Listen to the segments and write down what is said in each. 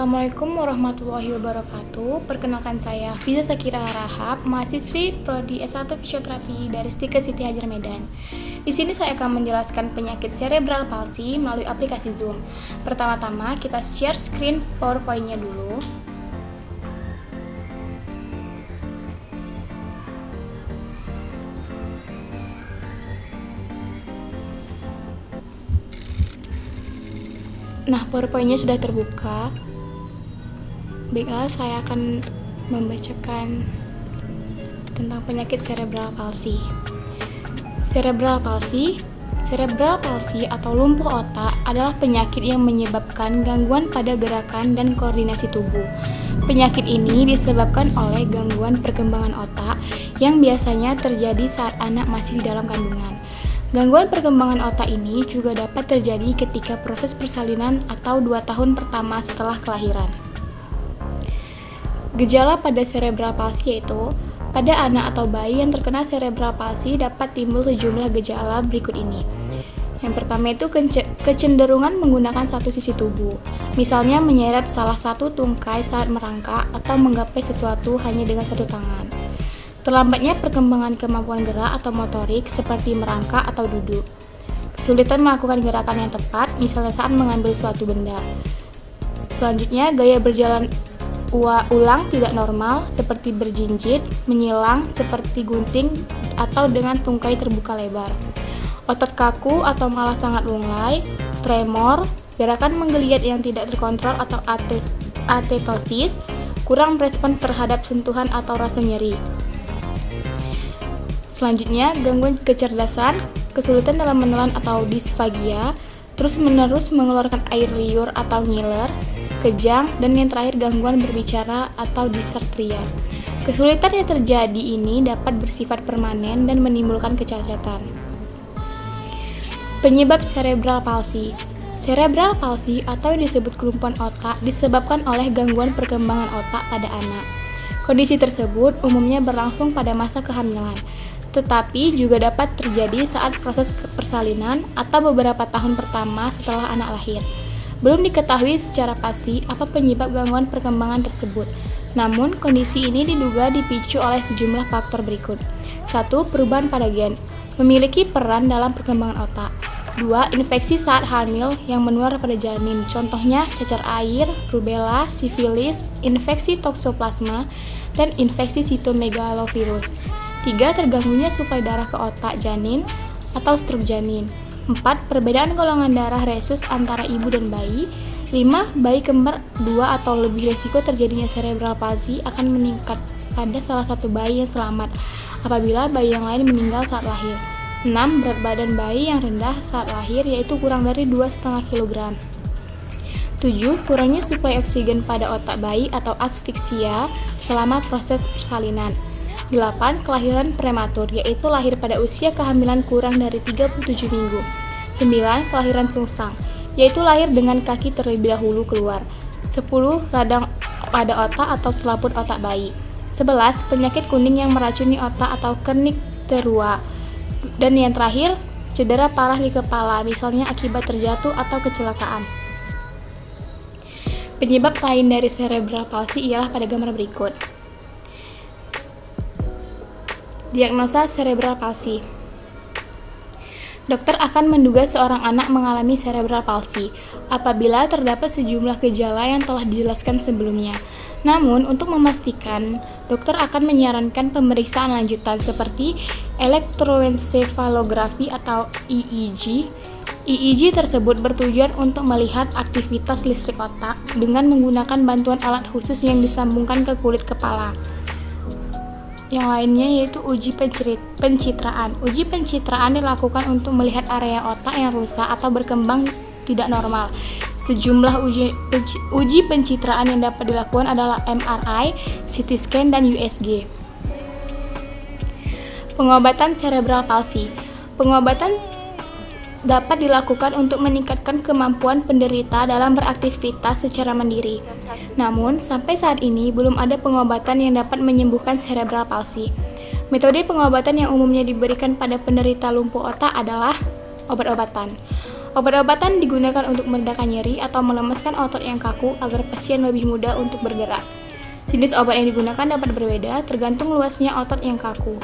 Assalamualaikum warahmatullahi wabarakatuh. Perkenalkan saya Fiza Sakira Rahab, mahasiswi Prodi S1 Fisioterapi dari Stika Siti Hajar Medan. Di sini saya akan menjelaskan penyakit cerebral palsy melalui aplikasi Zoom. Pertama-tama kita share screen PowerPoint-nya dulu. Nah, PowerPoint-nya sudah terbuka. Baiklah, saya akan membacakan tentang penyakit cerebral palsy. Cerebral palsy atau lumpuh otak adalah penyakit yang menyebabkan gangguan pada gerakan dan koordinasi tubuh. Penyakit ini disebabkan oleh gangguan perkembangan otak yang biasanya terjadi saat anak masih di dalam kandungan. Gangguan perkembangan otak ini juga dapat terjadi ketika proses persalinan atau 2 tahun pertama setelah kelahiran. Gejala pada cerebral palsy yaitu, pada anak atau bayi yang terkena cerebral palsy dapat timbul sejumlah gejala berikut ini. Yang pertama itu kecenderungan menggunakan satu sisi tubuh, misalnya menyeret salah satu tungkai saat merangkak atau menggapai sesuatu hanya dengan satu tangan. Terlambatnya perkembangan kemampuan gerak atau motorik seperti merangkak atau duduk. Kesulitan melakukan gerakan yang tepat, misalnya saat mengambil suatu benda. Selanjutnya, gaya berjalan ulang tidak normal seperti berjinjit, menyilang seperti gunting atau dengan tungkai terbuka lebar. Otot kaku atau malah sangat lunglai, tremor, gerakan menggeliat yang tidak terkontrol atau atetosis, kurang merespon terhadap sentuhan atau rasa nyeri. Selanjutnya, gangguan kecerdasan, kesulitan dalam menelan atau disfagia, terus-menerus mengeluarkan air liur atau ngiler, kejang, dan yang terakhir gangguan berbicara atau disartria. Kesulitan yang terjadi ini dapat bersifat permanen dan menimbulkan kecacatan. Penyebab cerebral palsy. Cerebral palsy atau yang disebut kelumpuhan otak disebabkan oleh gangguan perkembangan otak pada anak. Kondisi tersebut umumnya berlangsung pada masa kehamilan, tetapi juga dapat terjadi saat proses persalinan atau beberapa tahun pertama setelah anak lahir. Belum diketahui secara pasti apa penyebab gangguan perkembangan tersebut. Namun, kondisi ini diduga dipicu oleh sejumlah faktor berikut. 1. Perubahan pada gen memiliki peran dalam perkembangan otak. 2. Infeksi saat hamil yang menular pada janin. Contohnya cacar air, rubella, sifilis, infeksi toksoplasma, dan infeksi sitomegalovirus. 3. Terganggunya suplai darah ke otak janin atau stroke janin. 4. Perbedaan golongan darah resus antara ibu dan bayi. 5. Bayi kembar 2 atau lebih risiko terjadinya cerebral palsy akan meningkat pada salah satu bayi yang selamat apabila bayi yang lain meninggal saat lahir. 6. Berat badan bayi yang rendah saat lahir yaitu kurang dari 2,5 kg. 7. Kurangnya suplai oksigen pada otak bayi atau asfiksia selama proses persalinan. 8. Kelahiran prematur, yaitu lahir pada usia kehamilan kurang dari 37 minggu. 9. Kelahiran sungsang, yaitu lahir dengan kaki terlebih dahulu keluar. 10. Radang pada otak atau selaput otak bayi. 11. Penyakit kuning yang meracuni otak atau kernicterua. Dan yang terakhir, cedera parah di kepala, misalnya akibat terjatuh atau kecelakaan. Penyebab lain dari cerebral palsy ialah pada gambar berikut. Diagnosa cerebral palsy. Dokter akan menduga seorang anak mengalami cerebral palsy apabila terdapat sejumlah gejala yang telah dijelaskan sebelumnya. Namun, untuk memastikan, dokter akan menyarankan pemeriksaan lanjutan seperti elektroensefalografi atau EEG. EEG tersebut bertujuan untuk melihat aktivitas listrik otak dengan menggunakan bantuan alat khusus yang disambungkan ke kulit kepala. Yang lainnya yaitu uji pencitraan. Uji pencitraan dilakukan untuk melihat area otak yang rusak atau berkembang tidak normal. Sejumlah uji pencitraan yang dapat dilakukan adalah MRI, CT scan, dan USG. Pengobatan cerebral palsy. Pengobatan dapat dilakukan untuk meningkatkan kemampuan penderita dalam beraktivitas secara mandiri. Namun, sampai saat ini belum ada pengobatan yang dapat menyembuhkan cerebral palsy. Metode pengobatan yang umumnya diberikan pada penderita lumpuh otak adalah obat-obatan. Obat-obatan digunakan untuk meredakan nyeri atau melemaskan otot yang kaku agar pasien lebih mudah untuk bergerak. Jenis obat yang digunakan dapat berbeda tergantung luasnya otot yang kaku.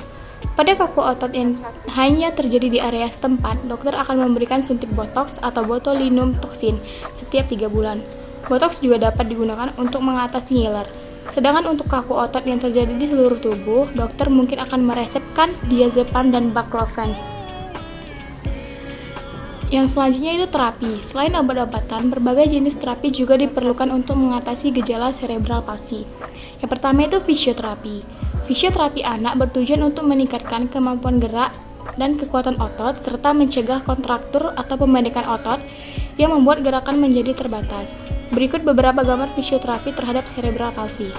Pada kaku otot yang hanya terjadi di area setempat, dokter akan memberikan suntik botox atau botulinum toksin setiap 3 bulan. Botox juga dapat digunakan untuk mengatasi ngiler. Sedangkan untuk kaku otot yang terjadi di seluruh tubuh, dokter mungkin akan meresepkan diazepam dan baclofen. Yang selanjutnya itu terapi. Selain obat-obatan, berbagai jenis terapi juga diperlukan untuk mengatasi gejala cerebral palsy. Yang pertama itu fisioterapi. Fisioterapi anak bertujuan untuk meningkatkan kemampuan gerak dan kekuatan otot serta mencegah kontraktur atau pemendekan otot yang membuat gerakan menjadi terbatas. Berikut beberapa gambar fisioterapi terhadap cerebral palsy.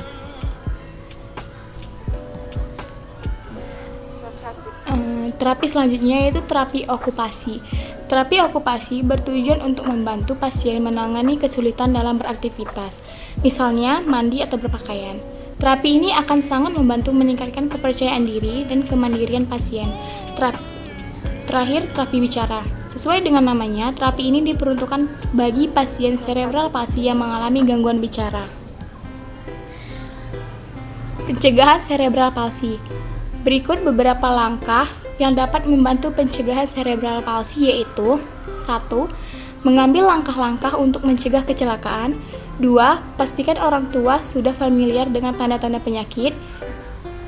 Terapi selanjutnya yaitu terapi okupasi. Terapi okupasi bertujuan untuk membantu pasien menangani kesulitan dalam beraktivitas, misalnya mandi atau berpakaian. Terapi ini akan sangat membantu meningkatkan kepercayaan diri dan kemandirian pasien. Terakhir, terapi bicara. Sesuai dengan namanya, terapi ini diperuntukkan bagi pasien cerebral palsy yang mengalami gangguan bicara. Pencegahan cerebral palsy. Berikut beberapa langkah yang dapat membantu pencegahan cerebral palsy yaitu 1. Mengambil langkah-langkah untuk mencegah kecelakaan. 2. Pastikan orang tua sudah familiar dengan tanda-tanda penyakit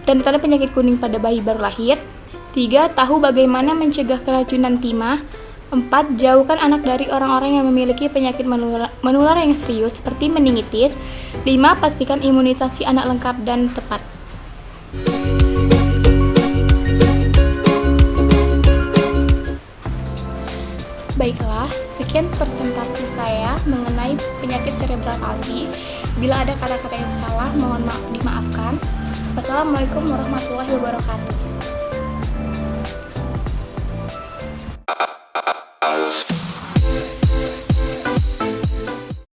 dan tanda penyakit kuning pada bayi baru lahir. 3. Tahu bagaimana mencegah keracunan timah. 4. Jauhkan anak dari orang-orang yang memiliki penyakit menular yang serius seperti meningitis. 5. Pastikan imunisasi anak lengkap dan tepat. Baiklah, sekian presentasi saya mengenai penyakit cerebral palsy. Bila ada kata-kata yang salah, mohon dimaafkan. Wassalamualaikum warahmatullahi wabarakatuh.